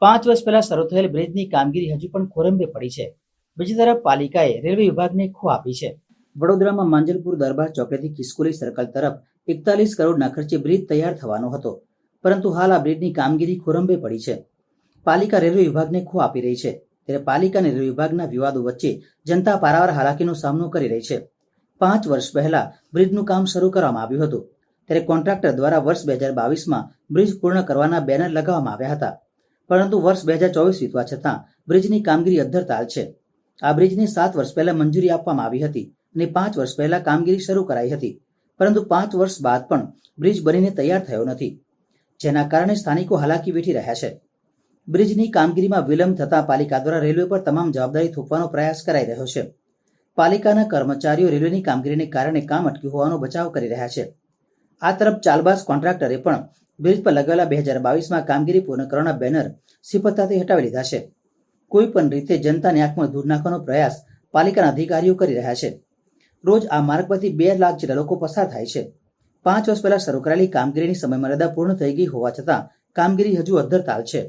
5 વર્ષ પહેલા શરૂ થયેલ બ્રિજની કામગીરી હજુ પણ ખોરંભે પડી છે. બીજી તરફ પાલિકાએ રેલવે વિભાગને ખો આપી છે. વડોદરામાં માંજલપુર દરબાર ચોકડીથી ખિસકોલી સર્કલ તરફ 41 કરોડના ખર્ચે બ્રિજ તૈયાર થવાનો હતો, પરંતુ હાલ આ બ્રિજની કામગીરી ખોરંભે પડી છે. પાલિકા રેલવે વિભાગને ખો આપી રહી છે, ત્યારે પાલિકા અને રેલવે વિભાગના વિવાદો વચ્ચે જનતા પારાવાર હાલાકીનો સામનો કરી રહી છે. 5 વર્ષ પહેલા બ્રિજનું કામ શરૂ કરવામાં આવ્યું હતું, ત્યારે કોન્ટ્રાક્ટર દ્વારા વર્ષ 2022માં બ્રિજ પૂર્ણ કરવાના બેનર લગાવવામાં આવ્યા હતા, પરંતુ વર્ષ 2024 વીતવા છતાં બ્રિજની કામગીરી અધ્ધરતાલ છે. આ બ્રિજને 7 વર્ષ પહેલા મંજૂરી આપવામાં આવી હતી અને 5 વર્ષ પહેલા કામગીરી શરૂ કરાઈ હતી, પરંતુ 5 વર્ષ બાદ પણ બ્રિજ બનીને તૈયાર થયો નથી, જેના કારણે સ્થાનિકો હાલાકી વેઠી રહ્યા છે. બ્રિજની કામગીરીમાં વિલંબ થતાં પાલિકા દ્વારા રેલવે પર તમામ જવાબદારી થોપવાનો પ્રયાસ કરાઈ રહ્યો છે. પાલિકાના કર્મચારીઓ રેલવેની કામગીરીને કારણે કામ અટક્યું હોવાનો બચાવ કરી રહ્યા છે. આ તરફ ચાલબાઝ કોન્ટ્રાક્ટરે પણ બ્રિજ પર લગાવેલા 2022માં કામગીરી પૂર્ણ કરવાના બેનર સિફતતાથી હટાવી લીધા છે. કોઈ પણ રીતે જનતાની આંખમાં ધૂળ નાખવાનો પ્રયાસ પાલિકાના અધિકારીઓ કરી રહ્યા છે. રોજ આ માર્ગ પરથી 2 લાખ જેટલા લોકો પસાર થાય છે. 5 વર્ષ પહેલા શરૂ કરાયેલી કામગીરીની સમયમર્યાદા પૂર્ણ થઈ ગઈ હોવા છતાં કામગીરી હજુ અધ્ધરતાલ છે.